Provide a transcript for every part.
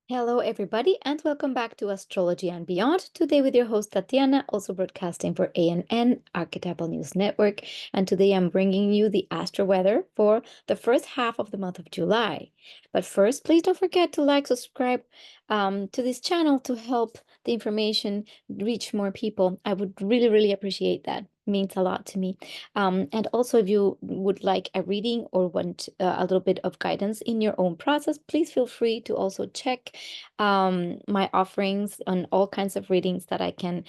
Hello, everybody, and welcome back to Astrology and Beyond. Today, with your host Tatiana, also broadcasting for ANN Archetypal News Network. And today, I'm bringing you the astro weather for the first half of the month of July. But first, please don't forget to like, subscribe to this channel to help the information reach more people. I would really, really appreciate that. It means a lot to me. And also, if you would like a reading or want a little bit of guidance in your own process, please feel free to also check my offerings on all kinds of readings that I can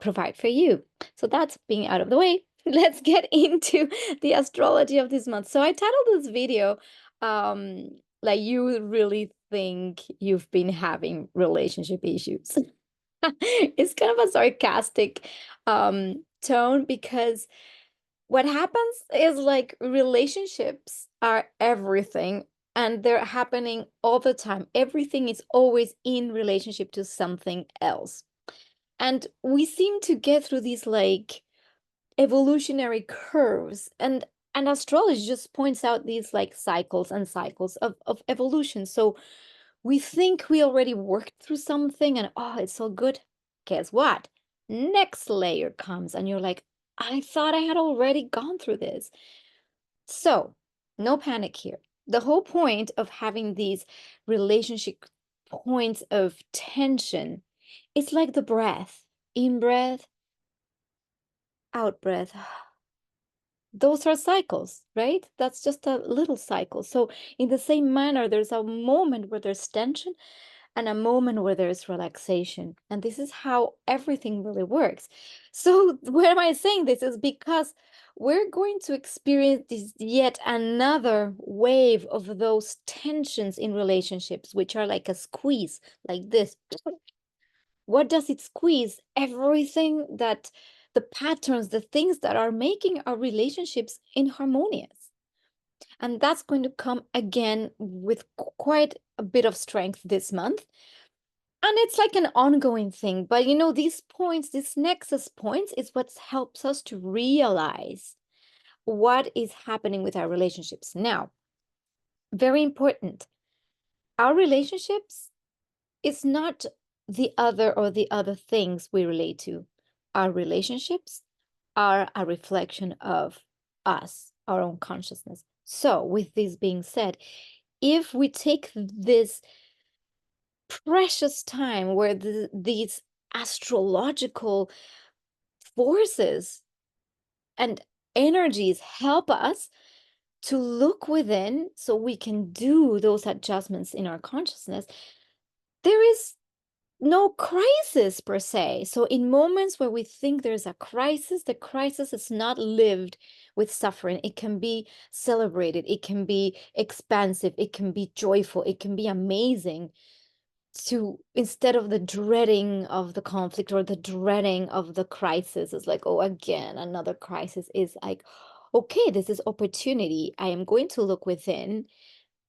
provide for you. So that's being out of the way. Let's get into the astrology of this month. So I titled this video, like you really think you've been having relationship issues. It's kind of a sarcastic tone because what happens is like relationships are everything and they're happening all the time. Everything is always in relationship to something else. And we seem to get through these like evolutionary curves and astrology just points out these like cycles and cycles of evolution. So we think we already worked through something and oh, it's so good. Guess what? Next layer comes and you're like, I thought I had already gone through this. So, no panic here. The whole point of having these relationship points of tension, it's like the breath. In breath, out breath. Those are cycles, right? That's just a little cycle. So, in the same manner, there's a moment where there's tension and a moment where there's relaxation. And this is how everything really works. So, where am I saying this? Is because we're going to experience this yet another wave of those tensions in relationships, which are like a squeeze, like this. What does it squeeze? Everything that the patterns, the things that are making our relationships inharmonious. And that's going to come again with quite a bit of strength this month. And it's like an ongoing thing. But you know, these points, these nexus points, is what helps us to realize what is happening with our relationships. Now, very important, our relationships is not the other or the other things we relate to. Our relationships are a reflection of us, our own consciousness. So, with this being said, if we take this precious time where these astrological forces and energies help us to look within so we can do those adjustments in our consciousness, there is no crisis per se. So, in moments where we think there's a crisis, the crisis is not lived with suffering. It can be celebrated, it can be expansive, it can be joyful, it can be amazing. To instead of the dreading of the conflict or the dreading of the crisis, is like, oh, again, another crisis, is like, okay, this is opportunity. I am going to look within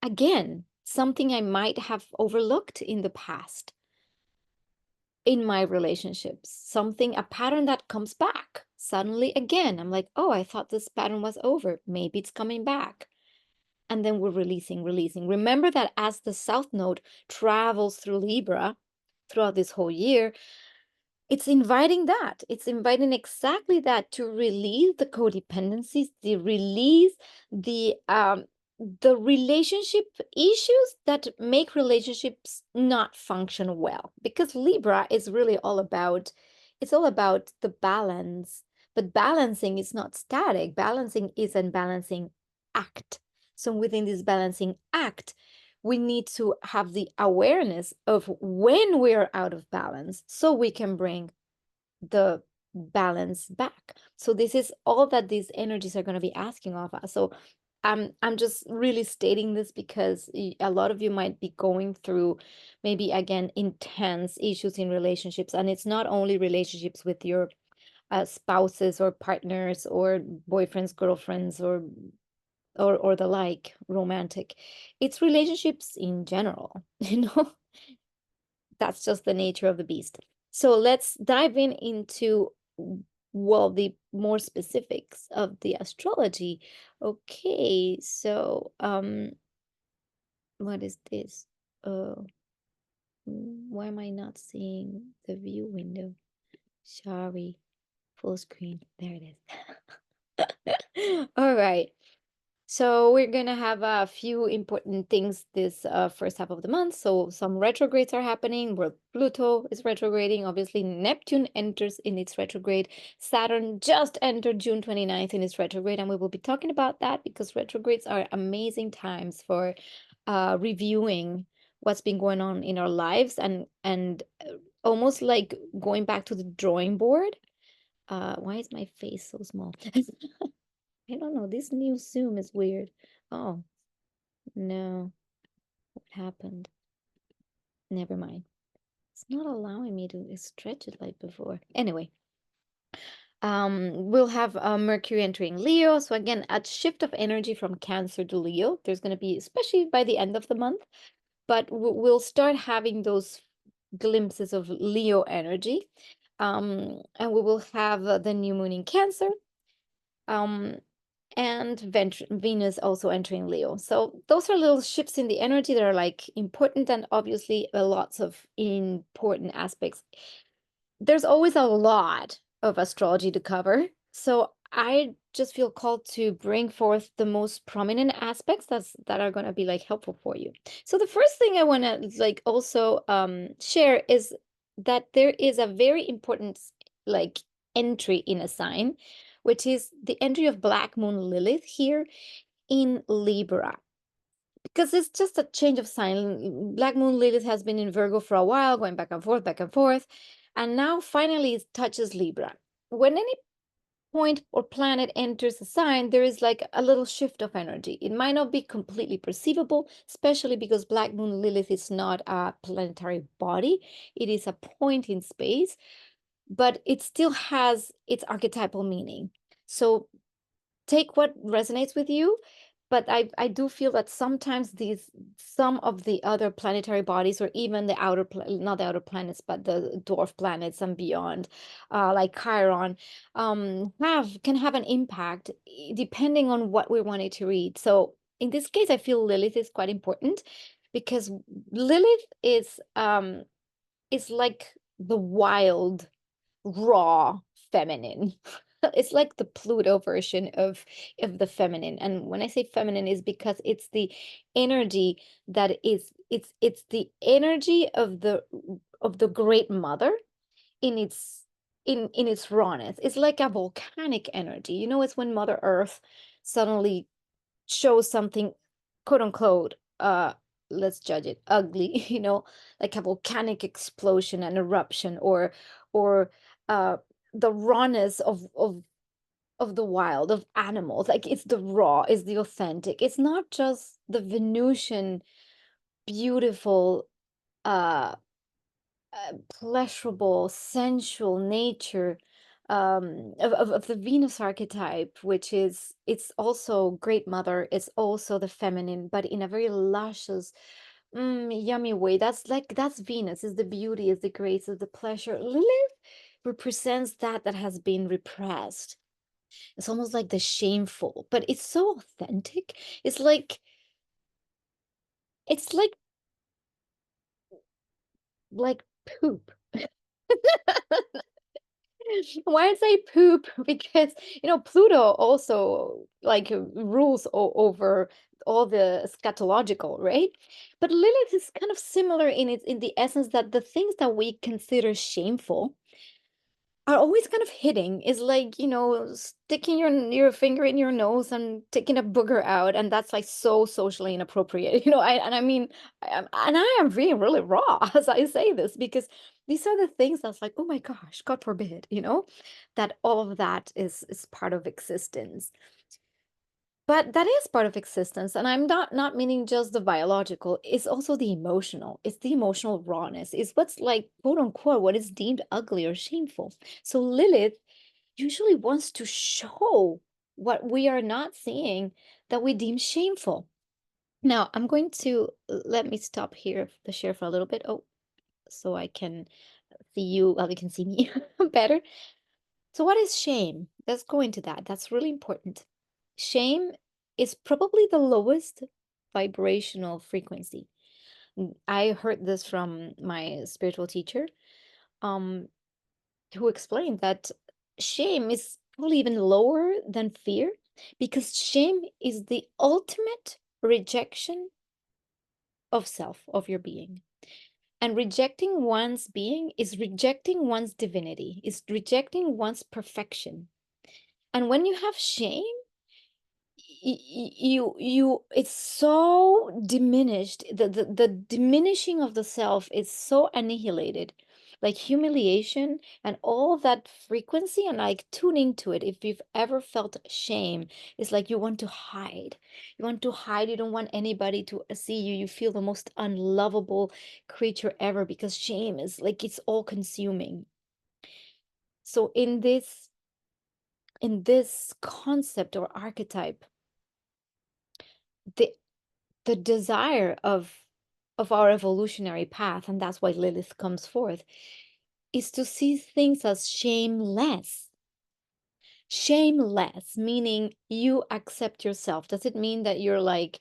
again, something I might have overlooked in the past in my relationships, something, a pattern that comes back suddenly again. I'm like, oh, I thought this pattern was over. Maybe it's coming back. And then we're releasing, releasing. Remember that as the South Node travels through Libra throughout this whole year, it's inviting that. It's inviting exactly that, to release the codependencies, to release the relationship issues that make relationships not function well. Because Libra is really all about, it's all about the balance. But balancing is not static. Balancing is a balancing act. So within this balancing act, we need to have the awareness of when we're out of balance so we can bring the balance back. So this is all that these energies are going to be asking of us. So I'm just really stating this because a lot of you might be going through maybe again intense issues in relationships, and it's not only relationships with your spouses or partners or boyfriends, girlfriends, or the like, romantic. It's relationships in general, you know. That's just the nature of the beast. So let's dive in into, well, the more specifics of the astrology. Okay, so what is this? Why am I not seeing the view window? Sorry, full screen. There it is. All right. So we're gonna have a few important things this first half of the month. So some retrogrades are happening where Pluto is retrograding. Obviously, Neptune enters in its retrograde. Saturn just entered June 29th in its retrograde, and we will be talking about that because retrogrades are amazing times for reviewing what's been going on in our lives and almost like going back to the drawing board. Why is my face so small? I don't know. This new Zoom is weird. Oh, no. What happened? Never mind. It's not allowing me to stretch it like before. Anyway, we'll have Mercury entering Leo. So again, a shift of energy from Cancer to Leo. There's going to be, especially by the end of the month, but we'll start having those glimpses of Leo energy. And we will have the new moon in Cancer. And Venus also entering Leo. So those are little shifts in the energy that are like important and obviously lots of important aspects. There's always a lot of astrology to cover. So I just feel called to bring forth the most prominent aspects that are going to be like helpful for you. So the first thing I want to like also share is that there is a very important like entry in a sign, which is the entry of Black Moon Lilith here in Libra. Because it's just a change of sign. Black Moon Lilith has been in Virgo for a while, going back and forth, back and forth. And now finally it touches Libra. When any point or planet enters a sign, there is like a little shift of energy. It might not be completely perceivable, especially because Black Moon Lilith is not a planetary body. It is a point in space, but it still has its archetypal meaning. So take what resonates with you, but I do feel that sometimes some of the other planetary bodies or even the not the outer planets, but the dwarf planets and beyond, like Chiron, can have an impact depending on what we wanted to read. So in this case, I feel Lilith is quite important because Lilith is like the wild, raw feminine. It's like the Pluto version of the feminine. And when I say feminine is because it's the energy that is it's the energy of the great mother in its rawness. It's like a volcanic energy. You know, it's when Mother Earth suddenly shows something, quote unquote, let's judge it, ugly, you know, like a volcanic explosion and eruption, or uh the rawness of the wild, of animals. Like it's the raw, it's the authentic. It's not just the Venusian beautiful uh pleasurable, sensual nature of the Venus archetype, which is it's also great mother, it's also the feminine, but in a very luscious, yummy way. That's Venus, is the beauty, is the grace, is the pleasure. Lilith represents that has been repressed. It's almost like the shameful, but it's so authentic. It's it's like poop. Why I say poop? Because you know Pluto also like rules over all the scatological, right? But Lilith is kind of similar in the essence that the things that we consider shameful are always kind of hitting. Is like, you know, sticking your finger in your nose and taking a booger out, and that's like so socially inappropriate. You know, I mean, and I am being really raw as I say this because these are the things that's like, oh my gosh, God forbid, you know, that all of that is part of existence. But that is part of existence, and I'm not meaning just the biological. It's also the emotional. It's the emotional rawness. It's what's like, quote unquote, what is deemed ugly or shameful. So Lilith usually wants to show what we are not seeing that we deem shameful. Now, I'm going to let me stop here the share for a little bit. Oh, so I can see you, well, you can see me better. So what is shame? Let's go into that. That's really important. Shame is probably the lowest vibrational frequency. I heard this from my spiritual teacher, um, who explained that shame is probably even lower than fear, because shame is the ultimate rejection of self, of your being. And rejecting one's being is rejecting one's divinity, is rejecting one's perfection. And when you have shame, it's so diminished. The diminishing of the self is so annihilated, like humiliation and all that frequency, and like tune into it. If you've ever felt shame, it's like you want to hide. You want to hide. You don't want anybody to see you. You feel the most unlovable creature ever, because shame is like it's all consuming. So in this concept or archetype, the the desire of our evolutionary path, and that's why Lilith comes forth, is to see things as shameless. Shameless, meaning you accept yourself. Does it mean that you're like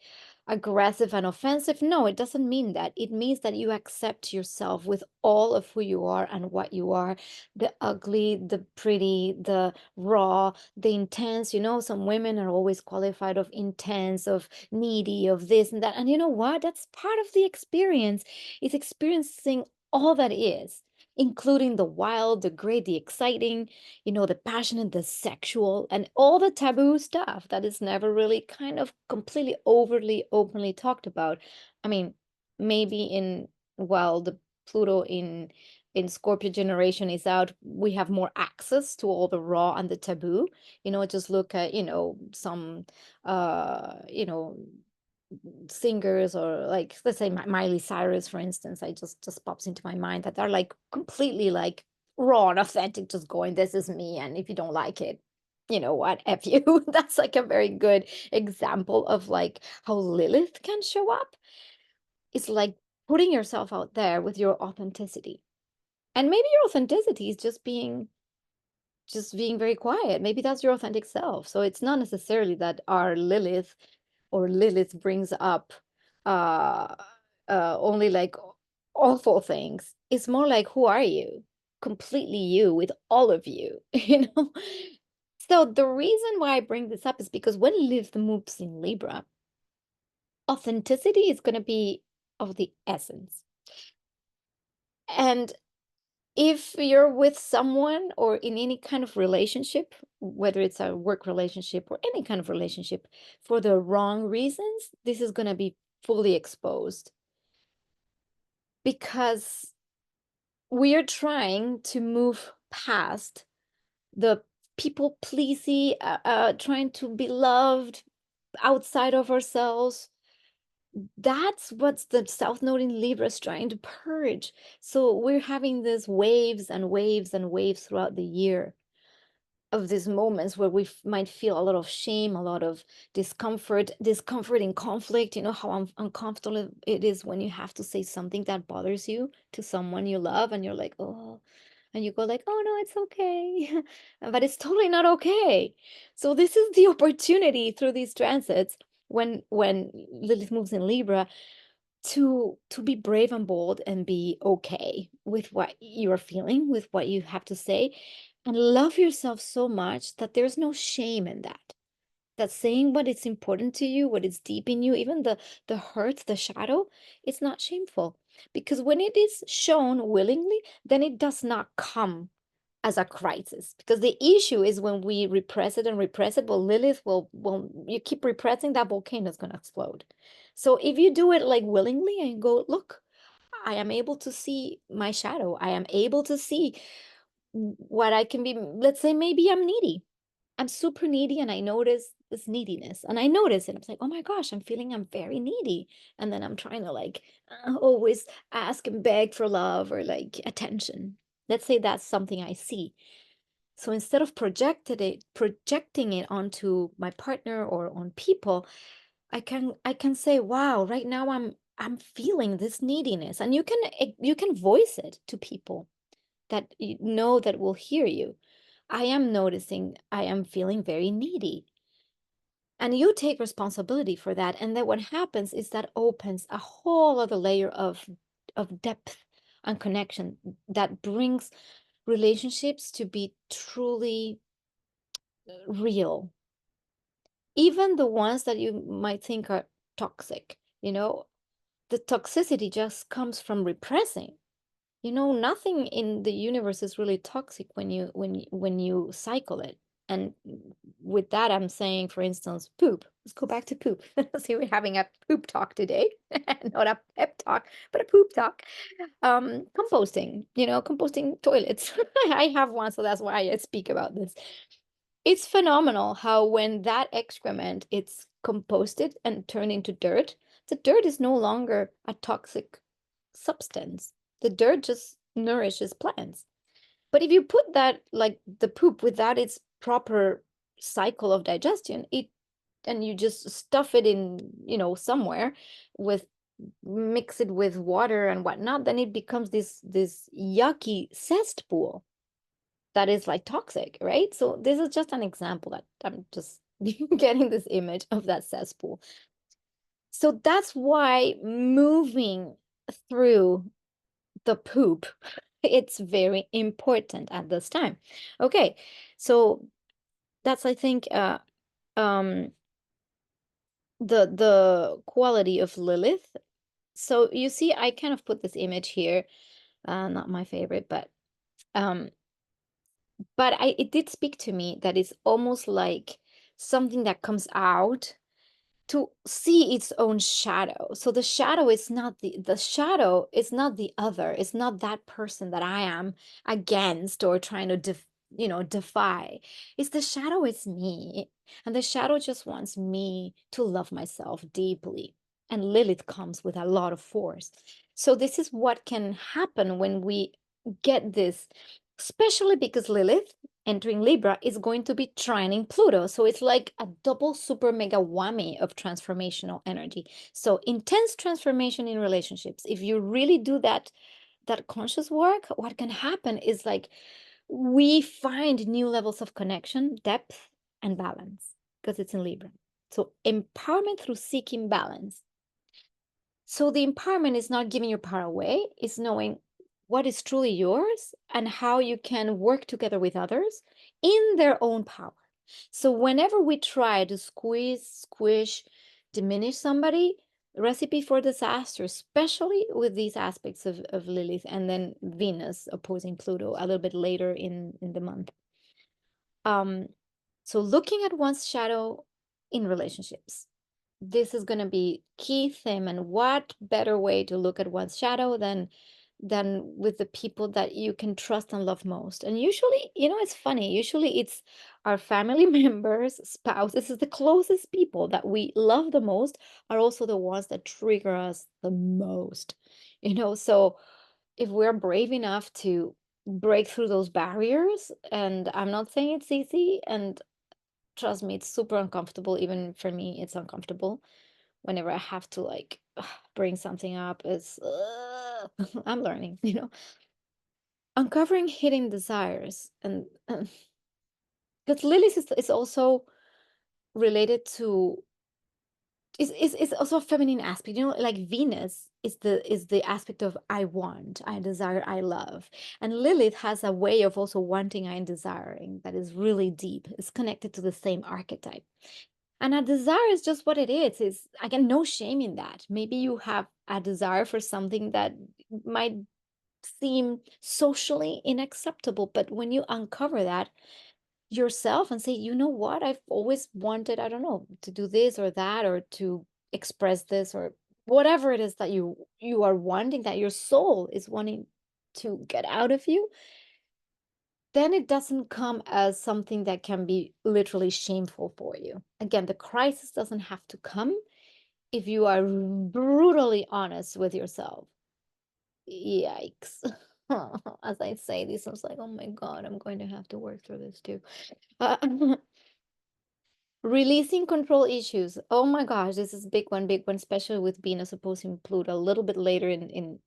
aggressive and offensive? No, it doesn't mean that. It means that you accept yourself with all of who you are and what you are, the ugly, the pretty, the raw, the intense. Some women are always qualified of intense, of needy, of this and that. And you know what? That's part of the experience. It's experiencing all that is, including the wild, the great, the exciting, the passionate, the sexual, and all the taboo stuff that is never really kind of completely overly openly talked about. I mean, maybe while the Pluto in Scorpio generation is out, we have more access to all the raw and the taboo. Just look at, some singers, or like, let's say Miley Cyrus, for instance. I just pops into my mind that are like completely like raw and authentic, just going, this is me, and if you don't like it, you know what, F you. That's like a very good example of like how Lilith can show up. It's like putting yourself out there with your authenticity. And maybe your authenticity is just being very quiet. Maybe that's your authentic self. So it's not necessarily that our Lilith or Lilith brings up uh only like awful things. It's more like, who are you? Completely you, with all of you, you know? So the reason why I bring this up is because when Lilith moves in Libra, authenticity is going to be of the essence. And if you're with someone or in any kind of relationship, whether it's a work relationship or any kind of relationship, for the wrong reasons, this is going to be fully exposed, because we are trying to move past the people pleasing, trying to be loved outside of ourselves. That's what the South Node in Libra is trying to purge. So we're having these waves and waves and waves throughout the year of these moments where we might feel a lot of shame, a lot of discomfort in conflict. How uncomfortable it is when you have to say something that bothers you to someone you love, and you're like, oh, and you go like, oh no, it's okay. But it's totally not okay. So this is the opportunity through these transits, when Lilith moves in Libra, to be brave and bold and be okay with what you're feeling, with what you have to say, and love yourself so much that there's no shame in that. That saying what is important to you, what is deep in you, even the hurt, the shadow, it's not shameful. Because when it is shown willingly, then it does not come as a crisis. Because the issue is when we repress it and repress it, well, Lilith will, you keep repressing, that volcano is going to explode. So if you do it like willingly and go, look, I am able to see my shadow. I am able to see what I can be. Let's say maybe I'm needy. I'm super needy, and I notice this neediness, and I notice it. I'm like, oh my gosh, I'm very needy. And then I'm trying to like always ask and beg for love or like attention. Let's say that's something I see. So instead of projecting it onto my partner or on people, I can say, wow, right now I'm feeling this neediness. And you can voice it to people that you know that will hear you. I am noticing I am feeling very needy. and you take responsibility for that. And then what happens is that opens a whole other layer of depth and connection that brings relationships to be truly real, even the ones that you might think are toxic. The toxicity just comes from repressing. Nothing in the universe is really toxic when you cycle it. And with that, I'm saying, for instance, poop. Let's go back to poop. See, we're having a poop talk today. Not a pep talk, but a poop talk. Composting, composting toilets. I have one, so that's why I speak about this. It's phenomenal how when that excrement it's composted and turned into dirt, the dirt is no longer a toxic substance. The dirt just nourishes plants. But if you put that, like the poop, without its proper cycle of digestion, and you just stuff it in, somewhere with mix it with water and whatnot, then it becomes this yucky cesspool that is like toxic, right? So this is just an example that I'm just getting this image of that cesspool. So that's why moving through the poop, it's very important at this time. Okay, so that's, I think, the quality of Lilith. So you see, I kind of put this image here, not my favorite, but it did speak to me that it's almost like something that comes out to see its own shadow. So the shadow is not the shadow is not the other. It's not that person that I am against or trying to defy. It's the shadow is me. And the shadow just wants me to love myself deeply. And Lilith comes with a lot of force. So this is what can happen when we get this, especially because Lilith entering Libra is going to be trining Pluto. So it's like a double super mega whammy of transformational energy. So intense transformation in relationships. If you really do that conscious work, what can happen is like we find new levels of connection, depth, and balance because it's in Libra. So empowerment through seeking balance. So the empowerment is not giving your power away, it's knowing what is truly yours and how you can work together with others in their own power. So whenever we try to squeeze, squish, diminish somebody, recipe for disaster, especially with these aspects of Lilith and then Venus opposing Pluto a little bit later in the month. So looking at one's shadow in relationships, this is going to be key theme. And what better way to look at one's shadow than with the people that you can trust and love most? And usually, it's funny, usually it's our family members, spouse. This is the closest people that we love the most are also the ones that trigger us the most. So if we're brave enough to break through those barriers, and I'm not saying it's easy, and trust me, it's super uncomfortable. Even for me, it's uncomfortable whenever I have to like bring something up. It's I'm learning, uncovering hidden desires, and because Lilith is also related to is also a feminine aspect, like Venus is the aspect of I want, I desire, I love, and Lilith has a way of also wanting and desiring that is really deep. It's connected to the same archetype. And a desire is just what it is again, no shame in that. Maybe you have a desire for something that might seem socially unacceptable, but when you uncover that yourself and say, you know what, I've always wanted, I don't know, to do this or that, or to express this, or whatever it is that you are wanting, that your soul is wanting to get out of you, then it doesn't come as something that can be literally shameful for you. Again, the crisis doesn't have to come if you are brutally honest with yourself. Yikes. As I say this, I was like, oh my God, I'm going to have to work through this too. Uh, Releasing control issues. Oh my gosh, this is big one, especially with Venus opposing Pluto a little bit later in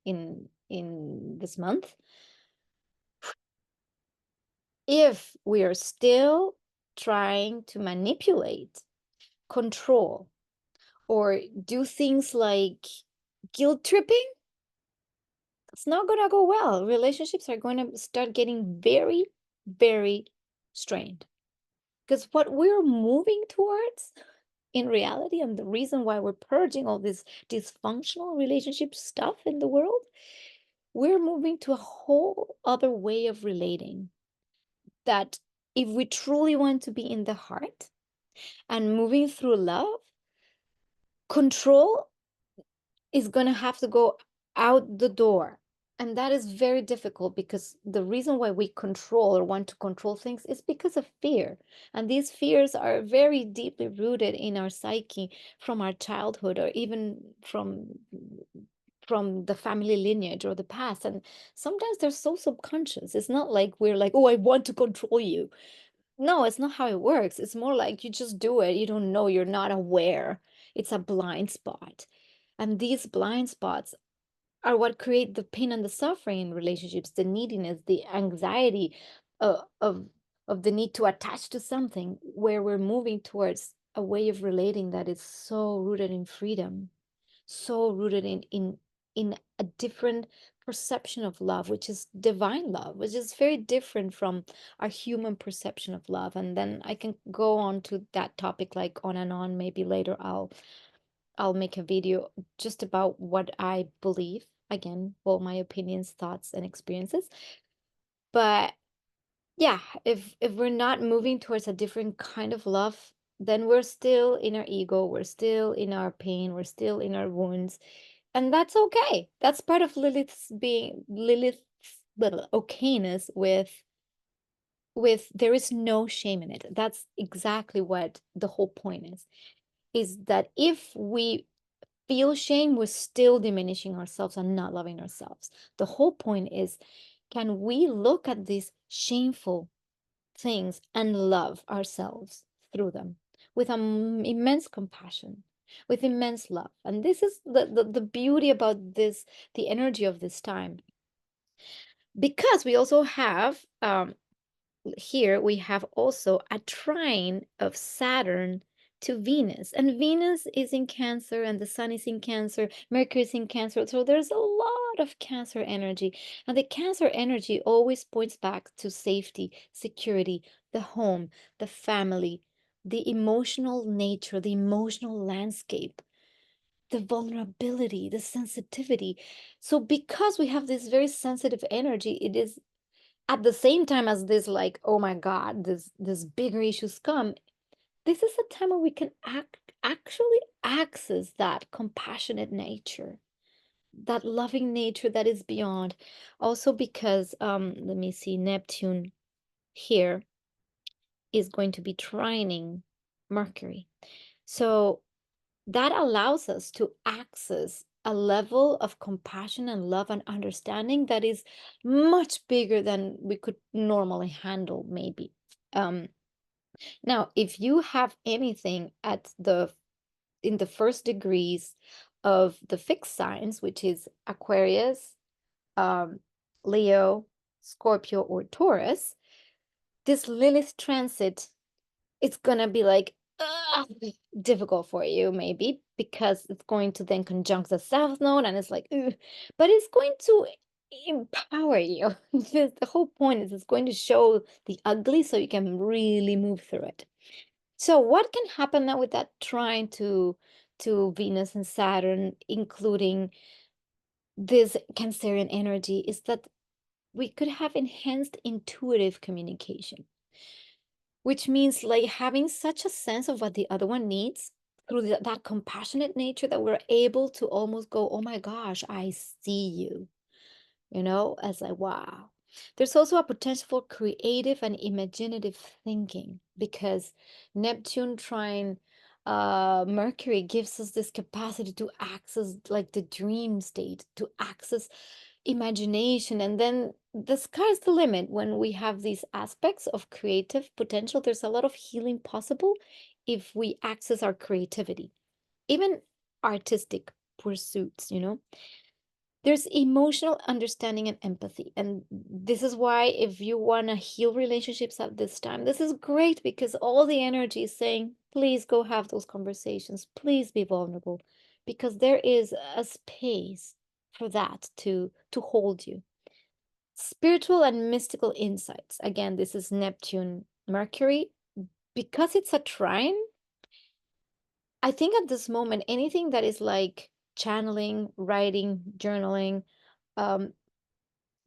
this month. If we are still trying to manipulate control or do things like guilt tripping, it's not going to go well. Relationships are going to start getting very, very strained. Because what we're moving towards in reality, and the reason why we're purging all this dysfunctional relationship stuff in the world, we're moving to a whole other way of relating. That if we truly want to be in the heart and moving through love, control is going to have to go out the door. And that is very difficult because the reason why we control or want to control things is because of fear. And these fears are very deeply rooted in our psyche from our childhood or even from the family lineage or the past. And sometimes they're so subconscious. It's not like we're like, oh, I want to control you. No, it's not how it works. It's more like you just do it. You don't know, you're not aware. It's a blind spot. And these blind spots are what create the pain and the suffering in relationships, the neediness, the anxiety of the need to attach to something, where we're moving towards a way of relating that is so rooted in freedom, so rooted in a different perception of love, which is divine love, which is very different from our human perception of love. And then I can go on to that topic like on and on. Maybe later I'll make a video just about what I believe. Again, all my opinions, thoughts, and experiences. But yeah, if we're not moving towards a different kind of love, then we're still in our ego, we're still in our pain, we're still in our wounds. And that's okay. That's part of Lilith's little okayness with there is no shame in it. That's exactly what the whole point is that if we feel shame, we're still diminishing ourselves and not loving ourselves. The whole point is, can we look at these shameful things and love ourselves through them with immense compassion, with immense love? And this is the beauty about this, the energy of this time. Because we also have here we have also a trine of Saturn to Venus, and Venus is in Cancer and the Sun is in Cancer, Mercury is in Cancer, so there's a lot of Cancer energy. And the Cancer energy always points back to safety, security, the home, the family, the emotional nature, the emotional landscape, the vulnerability, the sensitivity. So because we have this very sensitive energy, it is at the same time as this, like, oh my god, this bigger issues come, this is a time where we can actually access that compassionate nature, that loving nature that is beyond. Also because let me see, Neptune here is going to be trining Mercury, so that allows us to access a level of compassion and love and understanding that is much bigger than we could normally handle, maybe. Now, if you have anything in the first degrees of the fixed signs, which is Aquarius, Leo, Scorpio, or Taurus, this Lilith transit, it's gonna be like difficult for you, maybe because it's going to then conjunct the South Node, and it's like, ugh, but it's going to empower you. The whole point is it's going to show the ugly so you can really move through it. So what can happen now with that trine to Venus and Saturn, including this Cancerian energy, is that we could have enhanced intuitive communication, which means like having such a sense of what the other one needs through that compassionate nature that we're able to almost go, oh my gosh, I see you, as like, wow. There's also a potential for creative and imaginative thinking because Neptune trine Mercury gives us this capacity to access like the dream state, to access imagination. And then the sky's the limit when we have these aspects of creative potential. There's a lot of healing possible if we access our creativity, even artistic pursuits. There's emotional understanding and empathy. And this is why, if you want to heal relationships at this time, this is great because all the energy is saying, please go have those conversations. Please be vulnerable because there is a space for that to hold you. Spiritual and mystical insights. Again, this is Neptune, Mercury. Because it's a trine, I think at this moment, anything that is like channeling, writing, journaling, um,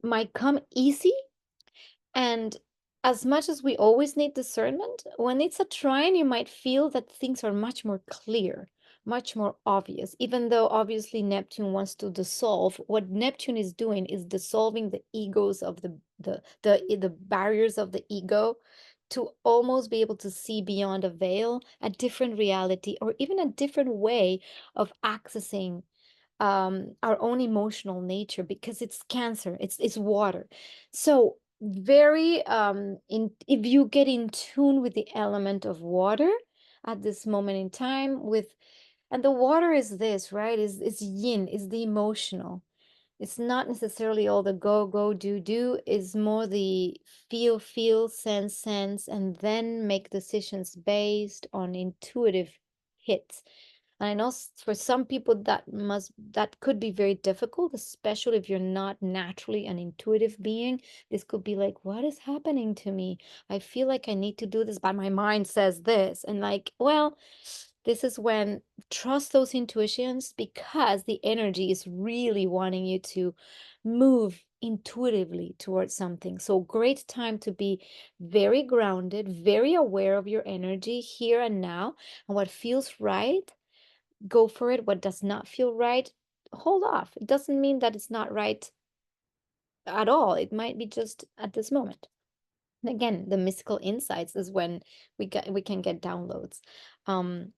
might come easy. And as much as we always need discernment, when it's a trine, you might feel that things are much more clear, much more obvious, even though obviously Neptune wants to dissolve. What Neptune is doing is dissolving the egos of the barriers of the ego to almost be able to see beyond a veil, a different reality, or even a different way of accessing our own emotional nature, because it's Cancer, it's water. So very in if you get in tune with the element of water at this moment in time, with and the water is this, right, is yin, is the emotional. It's not necessarily all the go go do, is more the feel sense, and then make decisions based on intuitive hits. And I know for some people that could be very difficult, especially if you're not naturally an intuitive being. This could be like, what is happening to me? I feel like I need to do this, but my mind says this. And like, well, this is when trust those intuitions, because the energy is really wanting you to move intuitively towards something. So great time to be very grounded, very aware of your energy here and now, and what feels right, go for it. What does not feel right, hold off. It doesn't mean that it's not right at all. It might be just at this moment. And again, the mystical insights is when we can get downloads. Um,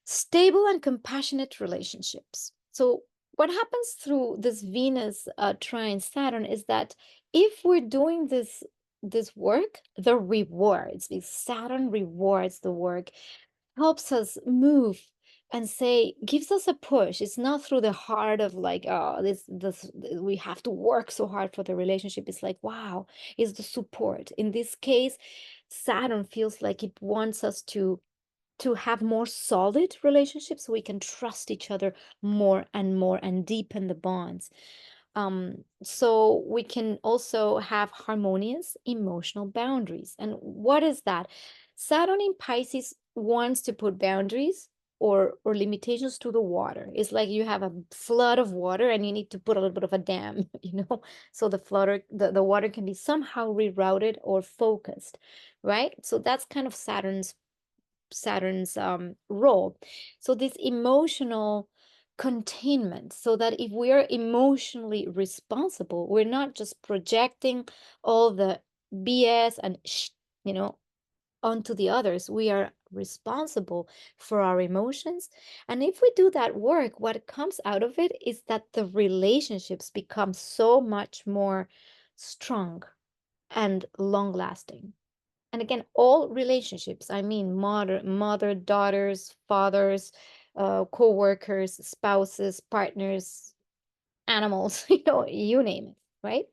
Stable and compassionate relationships. So what happens through this Venus trine Saturn is that if we're doing this work, the rewards, because Saturn rewards the work, helps us move and say, gives us a push. It's not through the heart of like, oh, this we have to work so hard for the relationship. It's like, wow, is the support. In this case, Saturn feels like it wants us to have more solid relationships so we can trust each other more and deepen the bonds. So we can also have harmonious emotional boundaries. And what is that? Saturn in Pisces wants to put boundaries or limitations to the water. It's like you have a flood of water and you need to put a little bit of a dam, so the water can be somehow rerouted or focused, right? So that's kind of Saturn's role. So this emotional containment, so that if we are emotionally responsible, we're not just projecting all the BS and onto the others. We are responsible for our emotions. And if we do that work, what comes out of it is that the relationships become so much more strong and long lasting. And again, all relationships, I mean, mother, daughters, fathers, co-workers, spouses, partners, animals, you name it, right?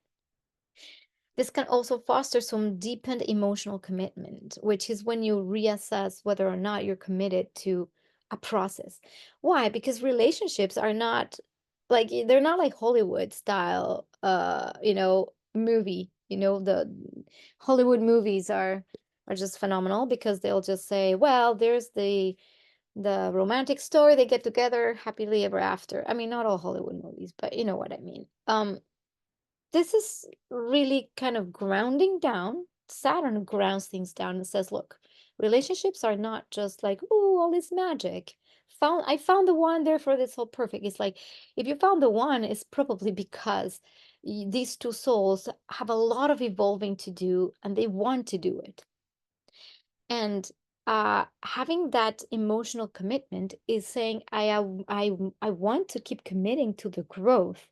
This can also foster some deepened emotional commitment, which is when you reassess whether or not you're committed to a process. Why? Because relationships are not like, they're not like Hollywood style, movie. The Hollywood movies are just phenomenal because they'll just say, well, there's the romantic story, they get together happily ever after. I mean, not all Hollywood movies, but you know what I mean. This is really kind of grounding down. Saturn grounds things down and says, look, relationships are not just like, oh, all this magic. I found the one, therefore it's all perfect. It's like, if you found the one, it's probably because these two souls have a lot of evolving to do and they want to do it. And having that emotional commitment is saying, I want to keep committing to the growth,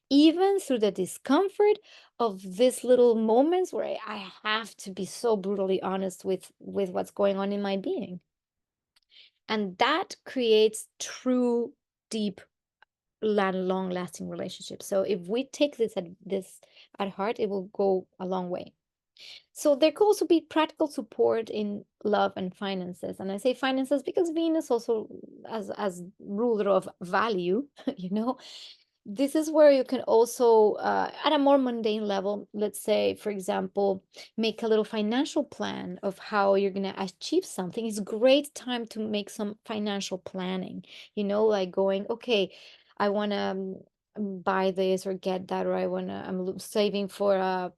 even through the discomfort of these little moments where I have to be so brutally honest with what's going on in my being. And that creates true, deep long-lasting relationships. So if we take this at heart, it will go a long way. So there could also be practical support in love and finances. And I say finances because Venus also, as ruler of value, you know, this is where you can also, at a more mundane level, let's say, for example, make a little financial plan of how you're going to achieve something. It's a great time to make some financial planning, you know, like going, okay, I want to buy this or get that, or I'm saving for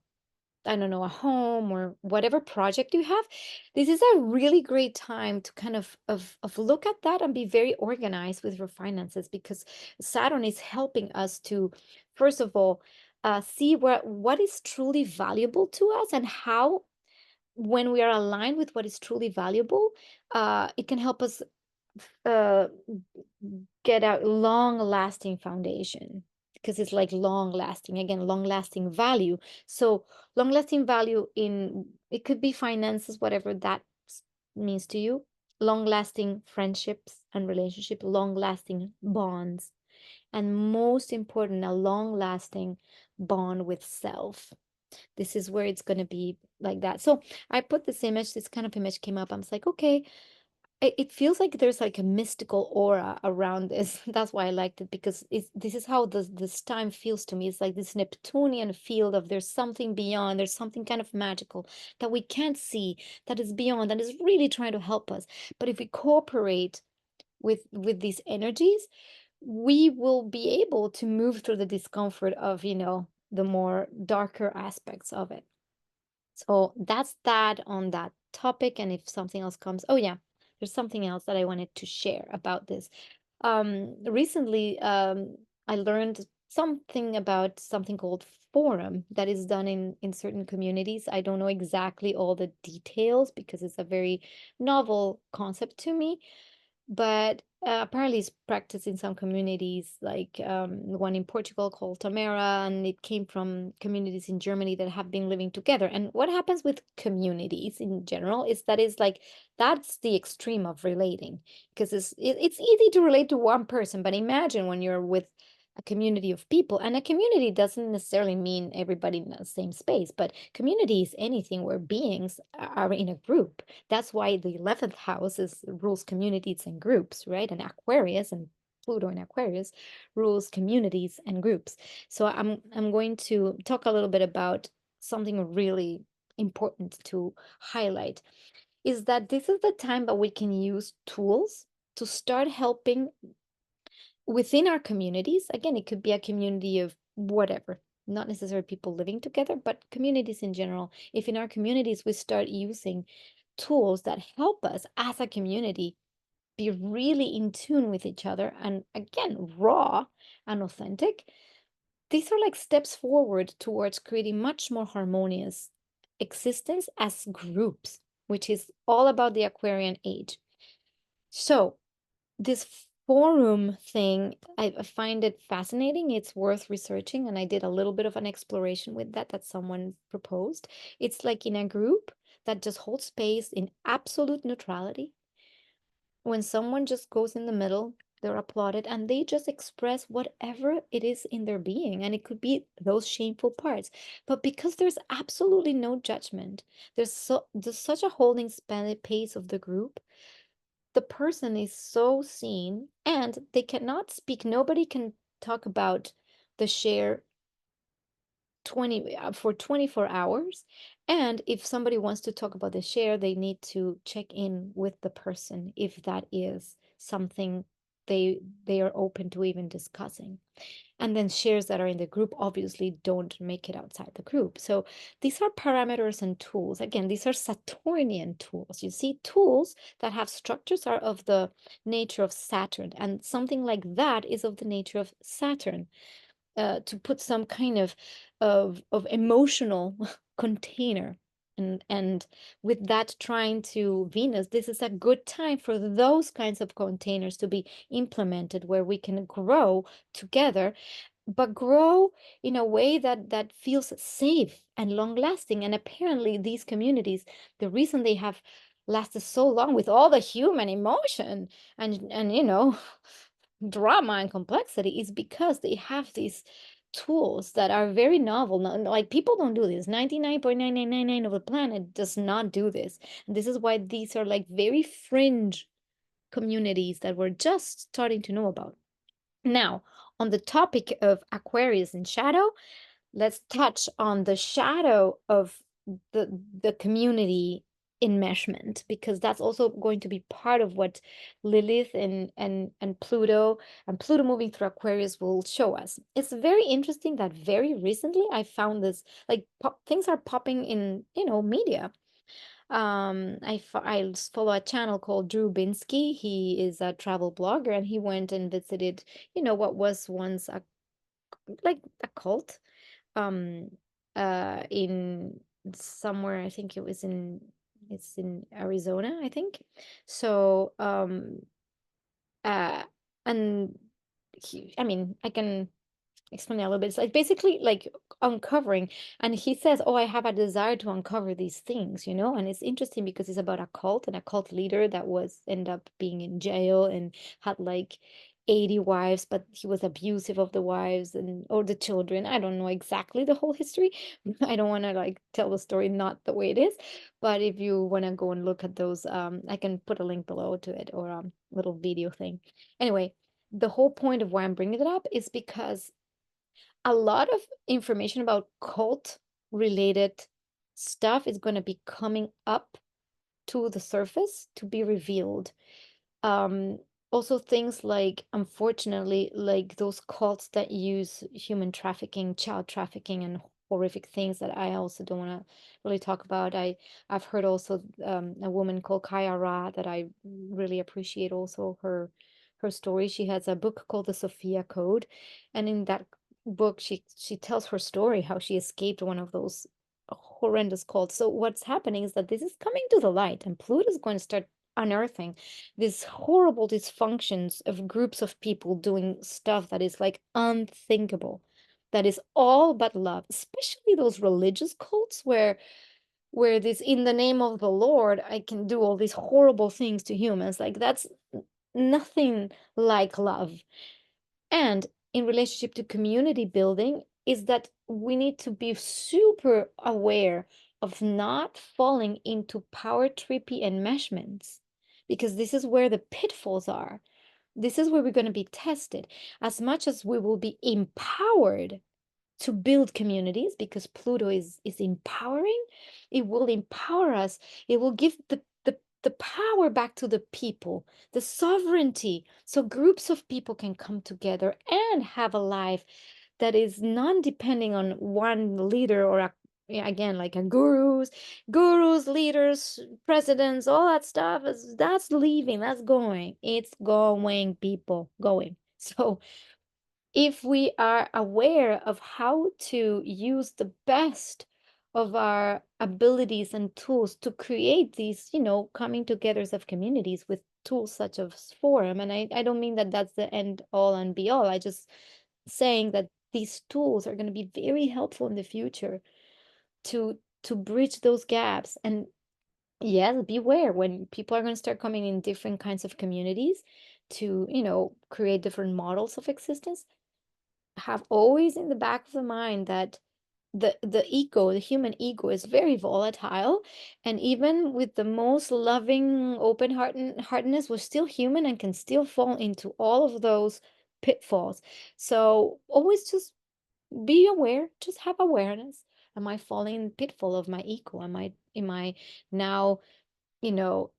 I don't know, a home or whatever project you have. This is a really great time to kind of look at that and be very organized with your finances, because Saturn is helping us to, first of all, see what is truly valuable to us, and how, when we are aligned with what is truly valuable, it can help us uh get a long lasting foundation, because it's like long lasting, again, long lasting value. So long lasting value, in it could be finances, whatever that means to you, long lasting friendships and relationship, long lasting bonds, and most important, a long lasting bond with self. This is where it's going to be like that. So I put this kind of image came up. I was like, okay, it feels like there's like a mystical aura around this. That's why I liked it, because this is how this time feels to me. It's like this Neptunian field of there's something beyond, there's something kind of magical that we can't see, that is beyond, that is really trying to help us. But if we cooperate with these energies, we will be able to move through the discomfort of, the more darker aspects of it. So that's that on that topic. And if something else comes, oh yeah, there's something else that I wanted to share about this. Recently, I learned something about something called forum that is done in certain communities. I don't know exactly all the details because it's a very novel concept to me, but apparently it's practiced in some communities, like one in Portugal called Tamara, and it came from communities in Germany that have been living together. And what happens with communities in general is that is like, that's the extreme of relating, because it's easy to relate to one person, but imagine when you're with a community of people. And a community doesn't necessarily mean everybody in the same space, but community is anything where beings are in a group. That's why the 11th house rules communities and groups, right? And Aquarius and Pluto in Aquarius rules communities and groups. So I'm going to talk a little bit about something really important to highlight, is that this is the time that we can use tools to start helping within our communities. Again, it could be a community of whatever, not necessarily people living together, but communities in general. If in our communities we start using tools that help us as a community be really in tune with each other, and again, raw and authentic, these are like steps forward towards creating much more harmonious existence as groups, which is all about the Aquarian age. So this forum thing, I find it fascinating. It's worth researching, and I did a little bit of an exploration with that someone proposed. It's like in a group that just holds space in absolute neutrality. When someone just goes in the middle, they're applauded, and they just express whatever it is in their being, and it could be those shameful parts. But because there's absolutely no judgment, there's such a holding pace of the group, the person is so seen, and they cannot speak. Nobody can talk about the share 24 hours. And if somebody wants to talk about the share, they need to check in with the person if that is something they are open to even discussing. And then shares that are in the group obviously don't make it outside the group. So these are parameters and tools. Again, these are Saturnian tools. You see, tools that have structures are of the nature of Saturn, and something like that is of the nature of Saturn. To put some kind of emotional container, and with that trying to Venus, this is a good time for those kinds of containers to be implemented, where we can grow together, but grow in a way that feels safe and long lasting. And apparently these communities, the reason they have lasted so long with all the human emotion and drama and complexity is because they have these tools that are very novel. Like people don't do this. 99.9999 of the planet does not do this. And this is why these are like very fringe communities that we're just starting to know about. Now, on the topic of Aquarius and shadow, let's touch on the shadow of the community enmeshment, because that's also going to be part of what Lilith and Pluto moving through Aquarius will show us. It's very interesting that very recently I found this, like things are popping in, media. I follow a channel called Drew Binsky. He is a travel blogger, and he went and visited, what was once a cult, um in somewhere. I think it's in Arizona, I think. So uh and I mean, I can explain it a little bit. It's like basically like uncovering, and he says, "Oh, I have a desire to uncover these things," and it's interesting because it's about a cult and a cult leader that was end up being in jail and had like 80 wives, but he was abusive of the wives and or the children. I don't know exactly the whole history. I don't want to like tell the story not the way it is, but if you want to go and look at those, I can put a link below to it, or a little video thing. Anyway, the whole point of why I'm bringing it up is because a lot of information about cult related stuff is going to be coming up to the surface to be revealed. um Also things like, unfortunately, like those cults that use human trafficking, child trafficking, and horrific things that I also don't want to really talk about. I've heard also a woman called Kaya Ra that I really appreciate, also her story. She has a book called The Sophia Code, and in that book she tells her story, how she escaped one of those horrendous cults. So what's happening is that this is coming to the light, and Pluto is going to start unearthing these horrible dysfunctions of groups of people doing stuff that is like unthinkable, that is all but love, especially those religious cults where this, in the name of the Lord, I can do all these horrible things to humans. Like that's nothing like love. And in relationship to community building, is that we need to be super aware of not falling into power trippy enmeshments, because this is where the pitfalls are. This is where we're going to be tested. As much as we will be empowered to build communities, because Pluto is empowering, it will empower us. It will give the power back to the people, the sovereignty, so groups of people can come together and have a life that is non-depending on one leader, or yeah, again, like a gurus, leaders, presidents, all that stuff that's leaving, that's going, it's going, people, going. So if we are aware of how to use the best of our abilities and tools to create these, coming togethers of communities with tools such as forum. And I don't mean that that's the end all and be all. I just saying that these tools are going to be very helpful in the future to bridge those gaps. And yes, beware when people are going to start coming in different kinds of communities to, create different models of existence. Have always in the back of the mind that the ego, the human ego, is very volatile, and even with the most loving open heartedness, we're still human and can still fall into all of those pitfalls. So always just be aware, just have awareness. Am I falling in the pitfall of my ego? Am I now, you know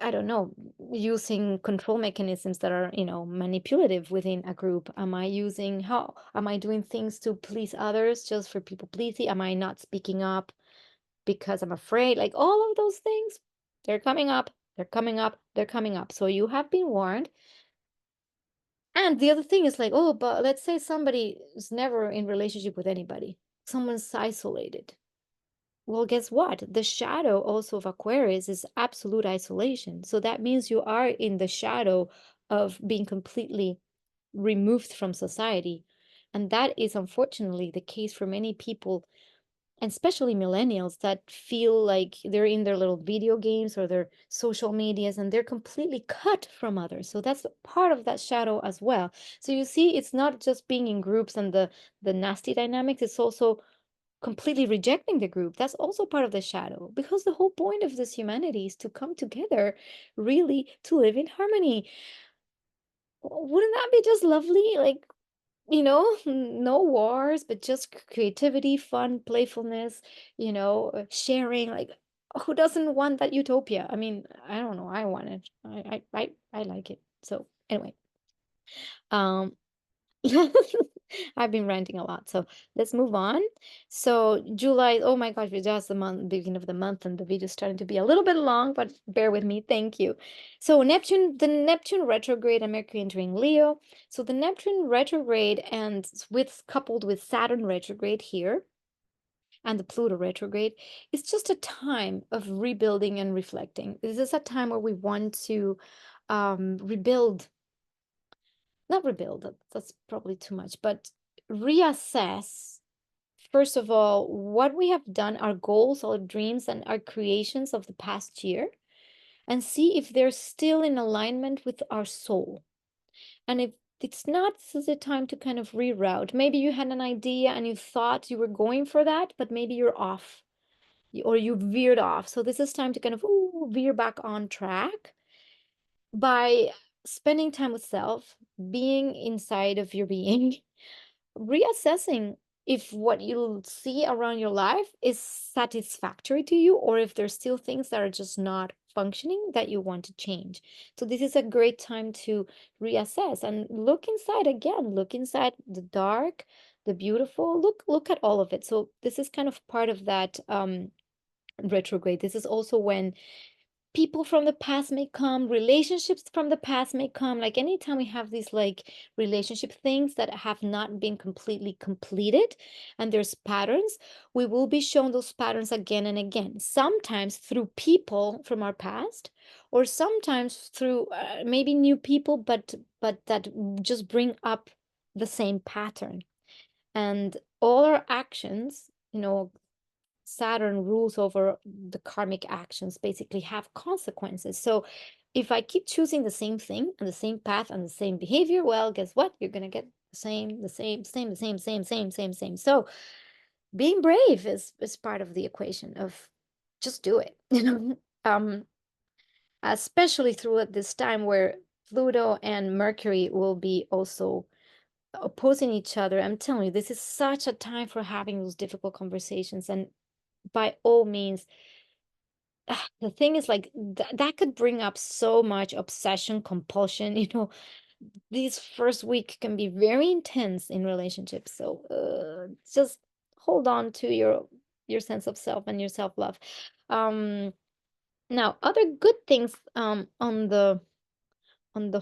I don't know, using control mechanisms that are, manipulative within a group? How am I doing things to please others just for people pleasing? Am I not speaking up because I'm afraid? Like all of those things, they're coming up, they're coming up, they're coming up. So you have been warned. And the other thing is like, oh, but let's say somebody is never in relationship with anybody. Someone's isolated. Well, guess what? The shadow also of Aquarius is absolute isolation. So that means you are in the shadow of being completely removed from society. And that is unfortunately the case for many people and especially millennials that feel like they're in their little video games or their social medias and they're completely cut from others. So that's part of that shadow as well. So you see, it's not just being in groups and the nasty dynamics, it's also completely rejecting the group. That's also part of the shadow, because the whole point of this humanity is to come together, really, to live in harmony. Wouldn't that be just lovely? Like, no wars, but just creativity, fun, playfulness, sharing. Like, who doesn't want that utopia? I mean, I don't know. I want it. I like it. So anyway, um, I've been ranting a lot, so let's move on. So July, oh my gosh, we're just the month, beginning of the month, and the video's starting to be a little bit long, but bear with me, thank you. So the Neptune retrograde and Mercury entering Leo. So the Neptune retrograde and coupled with Saturn retrograde here and the Pluto retrograde, it's just a time of rebuilding and reflecting. This is a time where we want to rebuild, not rebuild, that's probably too much, but reassess, first of all, what we have done, our goals, our dreams, and our creations of the past year, and see if they're still in alignment with our soul. And if it's not, this is a time to kind of reroute. Maybe you had an idea and you thought you were going for that, but maybe you're off, or you veered off. So this is time to kind of veer back on track by spending time with self, being inside of your being, reassessing if what you see around your life is satisfactory to you, or if there's still things that are just not functioning that you want to change. So this is a great time to reassess and look inside again, look inside the dark, the beautiful, look at all of it. So this is kind of part of that retrograde. This is also when people from the past may come, relationships from the past may come. Like anytime we have these like relationship things that have not been completely completed and there's patterns, we will be shown those patterns again and again, sometimes through people from our past, or sometimes through maybe new people, but that just bring up the same pattern. And all our actions, Saturn rules over the karmic actions, basically have consequences. So if I keep choosing the same thing and the same path and the same behavior, well, guess what? You're going to get the same, the same, same, the same, same, same, same, same. So being brave is part of the equation of just do it, especially through at this time where Pluto and Mercury will be also opposing each other. I'm telling you, this is such a time for having those difficult conversations. And by all means, the thing is, like, that could bring up so much obsession, compulsion. These first week can be very intense in relationships. So just hold on to your sense of self and your self-love. Now, other good things on the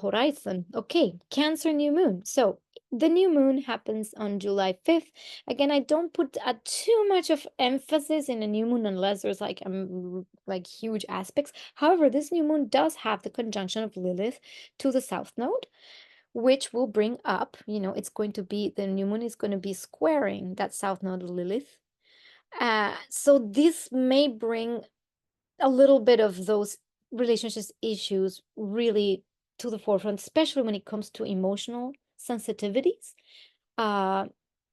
horizon. Okay, Cancer new moon. So the new moon happens on July 5th. Again, I don't put too much of emphasis in a new moon unless there's like huge aspects. However, this new moon does have the conjunction of Lilith to the south node, which will bring up, it's going to be, the new moon is going to be squaring that south node of Lilith. So this may bring a little bit of those relationships issues really to the forefront, especially when it comes to emotional sensitivities. Uh,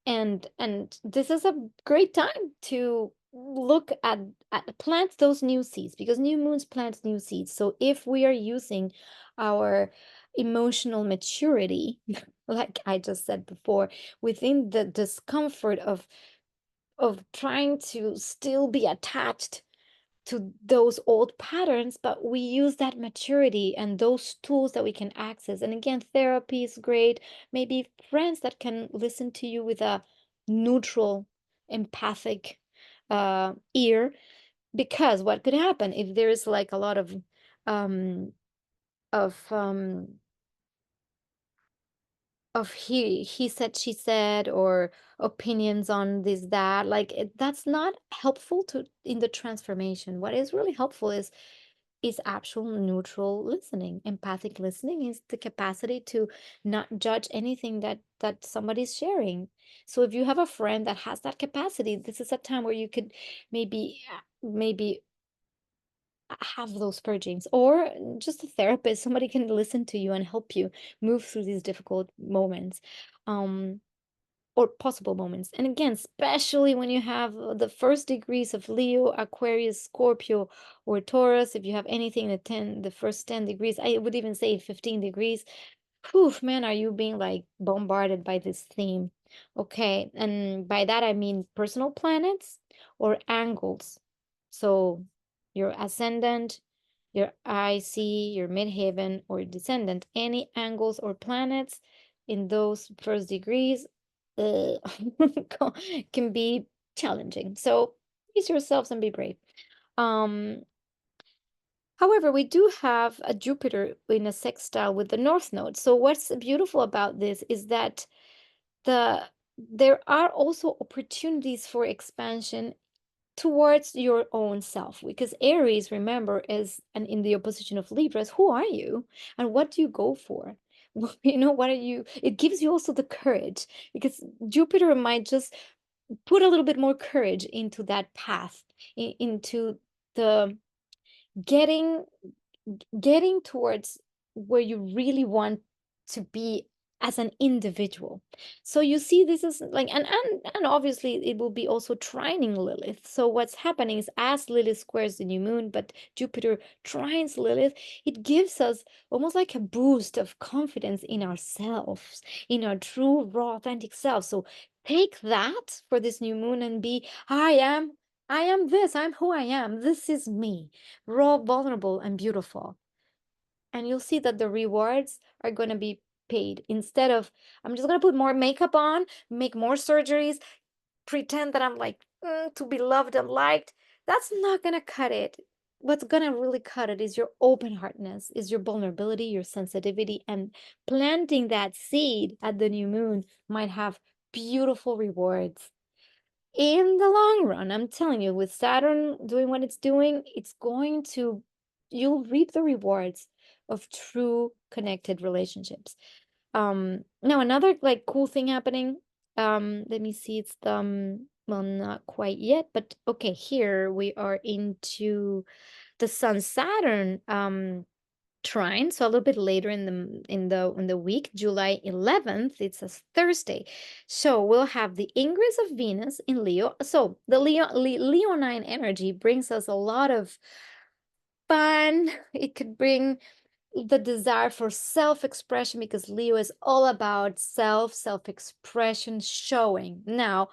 and this is a great time to look at plant those new seeds, because new moons plant new seeds. So if we are using our emotional maturity, like I just said before, within the discomfort of trying to still be attached to those old patterns, but we use that maturity and those tools that we can access. And again, therapy is great. Maybe friends that can listen to you with a neutral, empathic ear. Because what could happen if there is like a lot um of um he said, she said, or opinions on this, that, like that's not helpful to in the transformation. What is really helpful is is actual neutral listening. Empathic listening is the capacity to not judge anything that somebody's sharing. So if you have a friend that has that capacity, this is a time where you could maybe have those purgings, or just a therapist, somebody can listen to you and help you move through these difficult moments. Um, or possible moments. And again, especially when you have the first degrees of Leo, Aquarius, Scorpio, or Taurus, if you have anything in the first 10 degrees, I would even say 15 degrees, poof, man, are you being like bombarded by this theme? Okay, and by that I mean personal planets or angles. So your ascendant, your IC, your midheaven, or descendant, any angles or planets in those first degrees uh, can be challenging. So ease yourselves and be brave. Um, However, we do have a Jupiter in a sextile with the North Node. So what's beautiful about this is that there are also opportunities for expansion towards your own self, because Aries, remember, is and in the opposition of Libras. Who are you and what do you go for? What are you? It gives you also the courage, because Jupiter might just put a little bit more courage into that path, into the getting getting towards where you really want to be as an individual. So you see, this is like, and obviously it will be also trining Lilith. So what's happening is, as Lilith squares the new moon, but Jupiter trines Lilith, it gives us almost like a boost of confidence in ourselves, in our true, raw, authentic self. So take that for this new moon and be, I am this, I'm who I am. This is me, raw, vulnerable, and beautiful. And you'll see that the rewards are going to be paid. Instead of, I'm just going to put more makeup on, make more surgeries, pretend that I'm like to be loved and liked. That's not going to cut it. What's going to really cut it is your open heartedness, is your vulnerability, your sensitivity, and planting that seed at the new moon might have beautiful rewards in the long run. I'm telling you, with Saturn doing what it's doing, you'll reap the rewards of true connected relationships. Now another like cool thing happening, let me see, it's the well, not quite yet, but okay, here we are into the Sun Saturn trine, so a little bit later in the week, July 11th, it's a Thursday. So we'll have the ingress of Venus in Leo. So the Leonine energy brings us a lot of fun. It could bring the desire for self-expression, because Leo is all about self-expression, showing. Now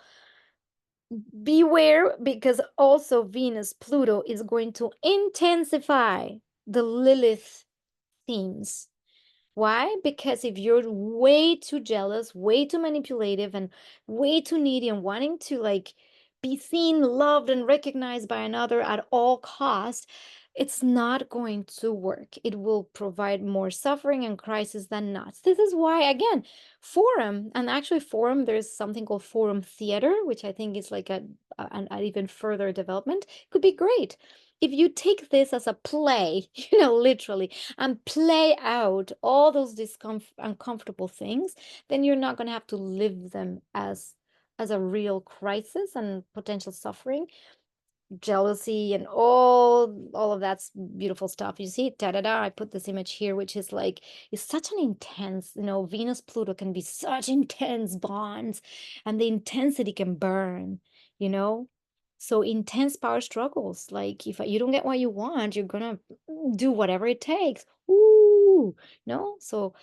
beware, because also Venus Pluto is going to intensify the Lilith themes. Why? Because if you're way too jealous, way too manipulative, and way too needy, and wanting to like be seen, loved, and recognized by another at all costs, it's not going to work. It will provide more suffering and crisis than not. This is why, again, forum, and actually forum, there's something called forum theater, which I think is like an even further development, could be great. If you take this as a play, literally, and play out all those uncomfortable things, then you're not going to have to live them as a real crisis and potential suffering, jealousy, and all of that's beautiful stuff. You see, da-da-da, I put this image here, which is like, it's such an intense, Venus Pluto can be such intense bonds, and the intensity can burn, you know so intense power struggles, like if you don't get what you want, you're gonna do whatever it takes. Ooh, no. So,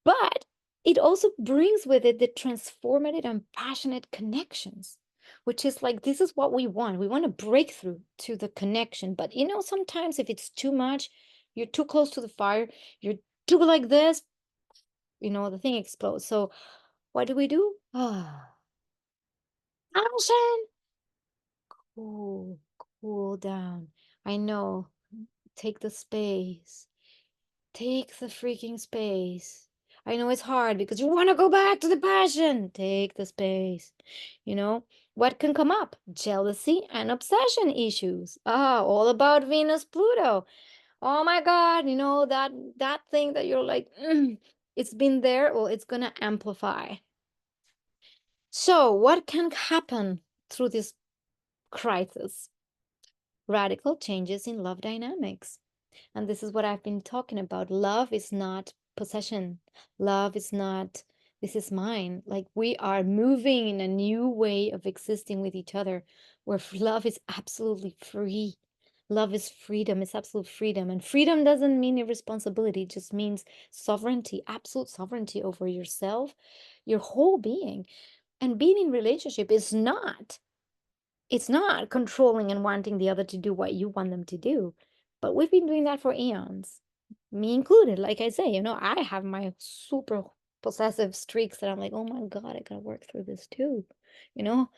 but it also brings with it the transformative and passionate connections, which is like, this is what we want. We want a breakthrough to the connection. But sometimes if it's too much, you're too close to the fire, you're too like this, the thing explodes. So what do we do? Action. Cool, cool down. I know. Take the space. Take the freaking space. I know it's hard because you want to go back to the passion. Take the space. What can come up? Jealousy and obsession issues. All about Venus Pluto. oh my God, that thing that you're like, it's been there, well, it's gonna amplify. So what can happen through this crisis? Radical changes in love dynamics. And this is what I've been talking about. Love is not possession. Love is not, this is mine. Like, we are moving in a new way of existing with each other, where love is absolutely free. Love is freedom, it's absolute freedom. And freedom doesn't mean irresponsibility, it just means sovereignty, absolute sovereignty over yourself, your whole being. And being in relationship is not, it's not controlling and wanting the other to do what you want them to do. But we've been doing that for eons, me included. Like I say, I have my super possessive streaks that I'm like, oh my God, I gotta work through this too, you know?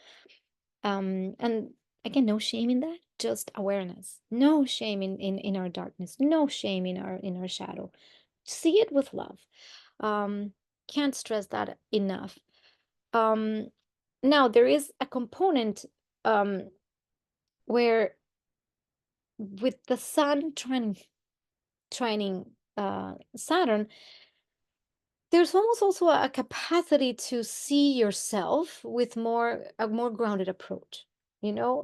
And again, no shame in that, just awareness. No shame in our darkness, no shame in our shadow. See it with love. Can't stress that enough. Now there is a component where, with the sun trining Saturn, there's almost also a capacity to see yourself with a more grounded approach.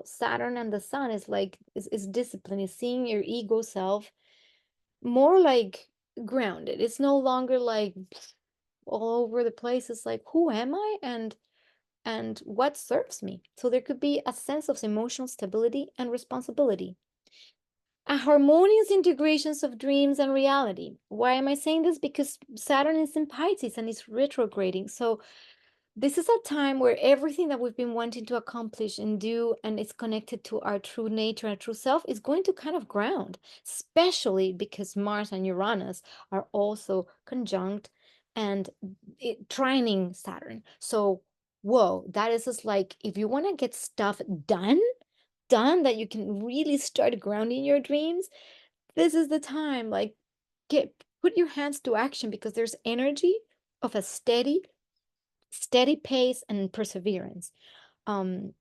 Saturn and the sun is like, is discipline, is seeing your ego self more like grounded. It's no longer like all over the place. It's like, who am I, and what serves me? So there could be a sense of emotional stability and responsibility, a harmonious integrations of dreams and reality. Why am I saying this? Because Saturn is in Pisces and it's retrograding. So this is a time where everything that we've been wanting to accomplish and do, and it's connected to our true nature, our true self, is going to kind of ground, especially because Mars and Uranus are also conjunct and trining Saturn. So, whoa, that is just like, if you want to get stuff done that you can really start grounding your dreams, this is the time. Like, put your hands to action, because there's energy of a steady pace and perseverance. um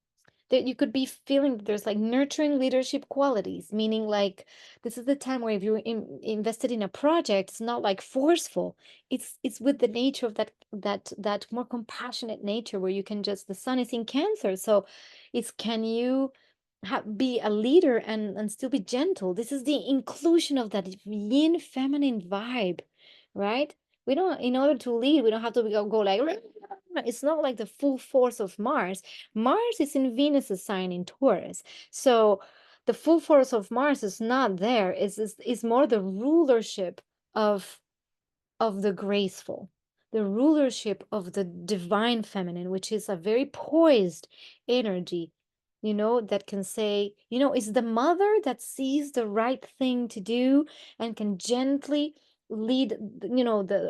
that you could be feeling that there's like nurturing leadership qualities, meaning like, this is the time where if you're invested in a project, it's not like forceful. It's with the nature of that more compassionate nature, where you can just, the sun is in Cancer, so it's, can you be a leader and still be gentle? This is the inclusion of that yin feminine vibe, right? We don't, in order to lead, we don't have to go like, it's not like the full force of Mars. Mars is in Venus's sign in Taurus. So the full force of Mars is not there. Is more the rulership of the graceful, the rulership of the divine feminine, which is a very poised energy, that can say, is the mother that sees the right thing to do and can gently lead,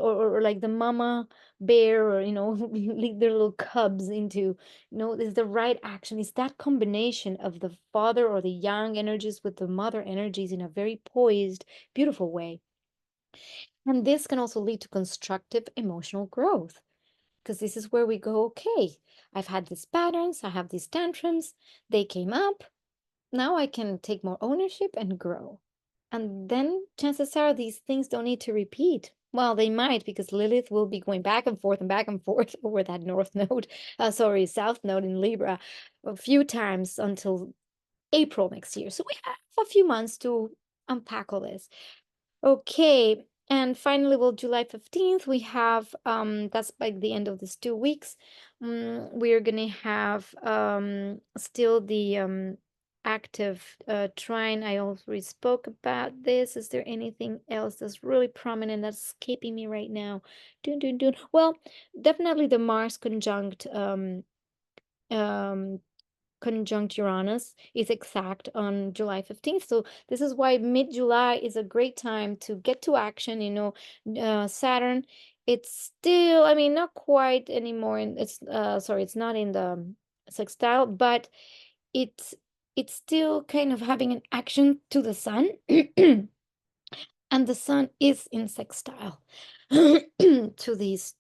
or like the mama bear, or, lead their little cubs into, is the right action. Is that combination of the father or the yang energies with the mother energies in a very poised, beautiful way. And this can also lead to constructive emotional growth, because this is where we go, okay, I've had these patterns, I have these tantrums, they came up, now I can take more ownership and grow. And then chances are these things don't need to repeat. Well, they might, because Lilith will be going back and forth over that north node, south node in Libra, a few times until April next year. So we have a few months to unpack all this. Okay, and finally, well, July 15th, we have, that's by the end of these 2 weeks. We're gonna have still the active trine. I already spoke about this. Is there anything else that's really prominent that's escaping me right now? Well, definitely the Mars conjunct Uranus is exact on July 15th. So this is why mid-July is a great time to get to action. Saturn, it's still, I mean, not quite anymore. It's not in the sextile, but it's it's still kind of having an action to the sun. And the sun is in sextile to these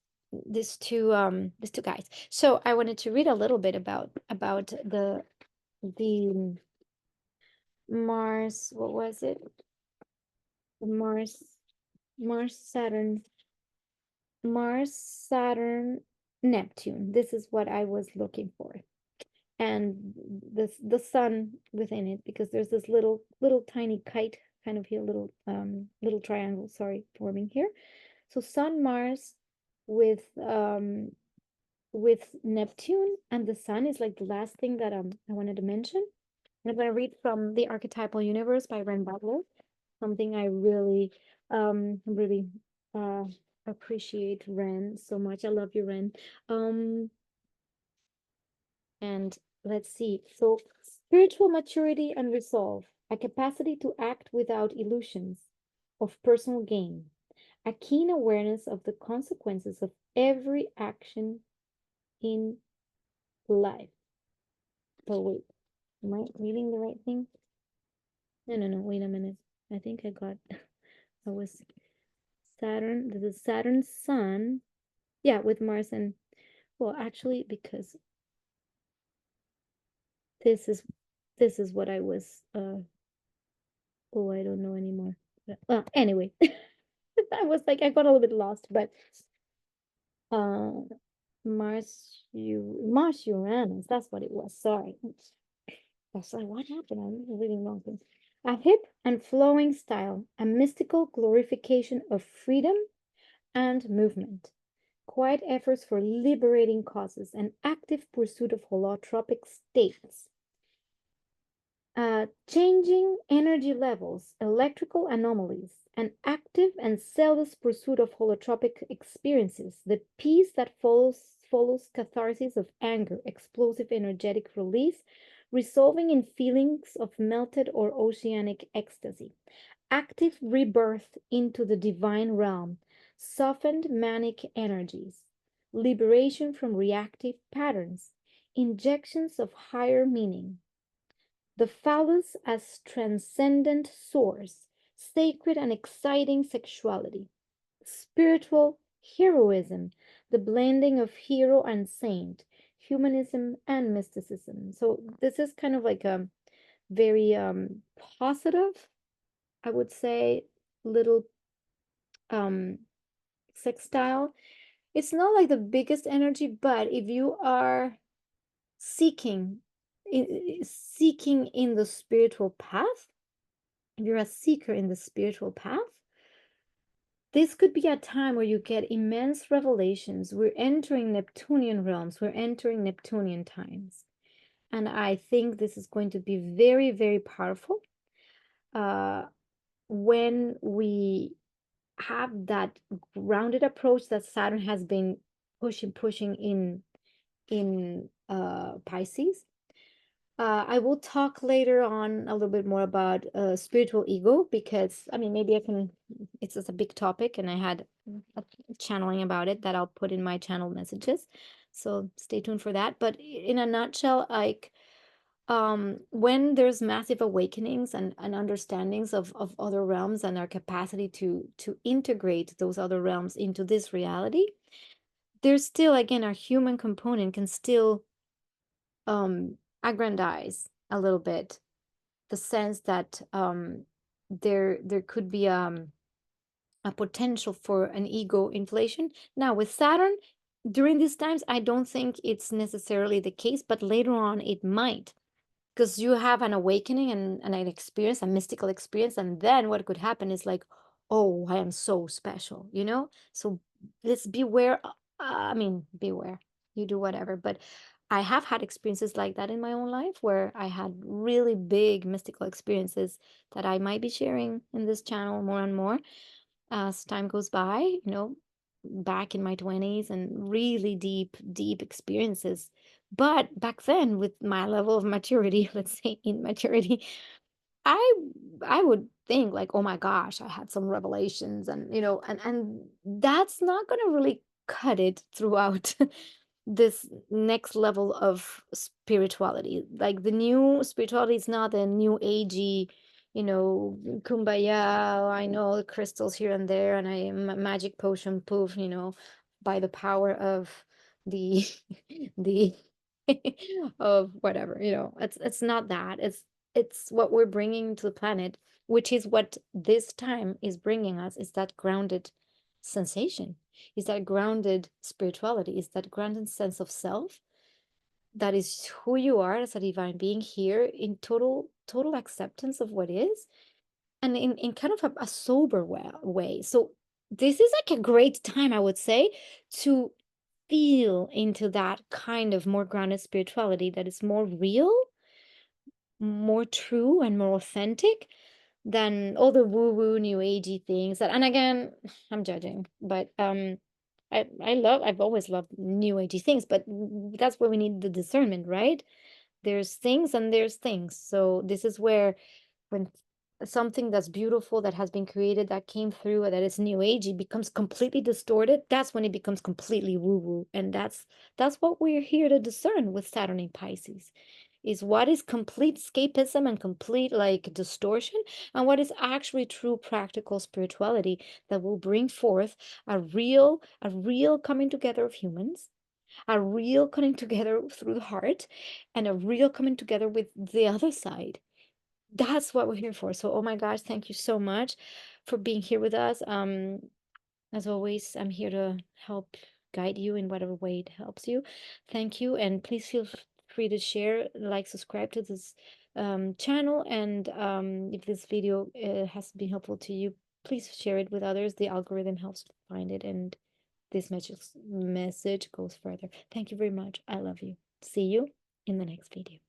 two guys. So I wanted to read a little bit about the Mars, what was it? Mars, Mars, Saturn, Mars, Saturn, Neptune. This is what I was looking for. And the sun within it, because there's this little tiny kite kind of here, little triangle, sorry, forming here. So Sun, Mars with Neptune, and the sun is like the last thing that I wanted to mention. I'm going to read from The Archetypal Universe by Ren Butler, something I really uh appreciate Ren so much. I love you, Ren. And let's see. So, spiritual maturity and resolve, a capacity to act without illusions of personal gain, a keen awareness of the consequences of every action in life. Oh, wait, am I reading the right thing? No, no, no, wait a minute. I think I got, I was Saturn, this is Saturn's sun. Yeah, with Mars and, well, actually, because this is, this is what I was, oh, I don't know anymore. Well, anyway, I was like, I got a little bit lost, but uh, Mars Uranus, that's what it was. Sorry. That's like, what happened? I'm reading wrong things. A hip and flowing style, a mystical glorification of freedom and movement, quiet efforts for liberating causes, and active pursuit of holotropic states. Changing energy levels, electrical anomalies, an active and zealous pursuit of holotropic experiences, the peace that follows catharsis of anger, explosive energetic release, resolving in feelings of melted or oceanic ecstasy, active rebirth into the divine realm, softened manic energies, liberation from reactive patterns, injections of higher meaning, the phallus as transcendent source, sacred and exciting sexuality, spiritual heroism, the blending of hero and saint, humanism and mysticism. So this is kind of like a very positive, I would say, little um sextile. It's not like the biggest energy, but if you are seeking seeking in the spiritual path, if you're a seeker in the spiritual path, this could be a time where you get immense revelations. We're entering Neptunian realms, we're entering Neptunian times. And I think this is going to be very, very powerful when we have that grounded approach that Saturn has been pushing in Pisces. I will talk later on a little bit more about spiritual ego, because I mean, maybe I can, it's just a big topic and I had a channeling about it that I'll put in my channel messages. So stay tuned for that. But in a nutshell, like when there's massive awakenings and understandings of other realms and our capacity to integrate those other realms into this reality, there's still, again, our human component can still aggrandize a little bit the sense that there could be a potential for an ego inflation. Now with Saturn, during these times, I don't think it's necessarily the case, but later on it might, because you have an awakening and an experience, a mystical experience, and then what could happen is like, oh, I am so special, you know? So let's beware. I mean, beware. You do whatever, but I have had experiences like that in my own life where I had really big mystical experiences that I might be sharing in this channel more and more as time goes by, you know, back in my 20s, and really deep experiences. But back then, with my level of maturity, let's say immaturity, I I would think like, oh my gosh, I had some revelations, and you know, and that's not gonna really cut it throughout this next level of spirituality. Like the new spirituality is not the new agey, you know, kumbaya, I know the crystals here and there, and I am a magic potion poof, you know, by the power of the the of whatever, you know. It's not that. it's what we're bringing to the planet, which is what this time is bringing us, is that grounded sensation, is that grounded spirituality, is that grounded sense of self, that is who you are as a divine being here in total acceptance of what is, and in kind of a sober way. So this is like a great time, I would say, to feel into that kind of more grounded spirituality that is more real, more true, and more authentic than all the woo-woo new agey things that, and again, I'm judging, but I've always loved new agey things, but that's where we need the discernment, right? There's things and there's things. So this is where, when something that's beautiful that has been created, that came through, that is new agey, becomes completely distorted, that's when it becomes completely woo-woo. And that's what we're here to discern with Saturn in Pisces, is what is complete escapism and complete like distortion, and what is actually true practical spirituality that will bring forth a real coming together of humans, a real coming together through the heart, and a real coming together with the other side. That's what we're here for. So, oh my gosh, thank you so much for being here with us. As always, I'm here to help guide you in whatever way it helps you. Thank you, and please feel free to share, like, subscribe to this channel, and if this video has been helpful to you, please share it with others. The algorithm helps find it, and this message goes further. Thank you very much. I love you. See you in the next video.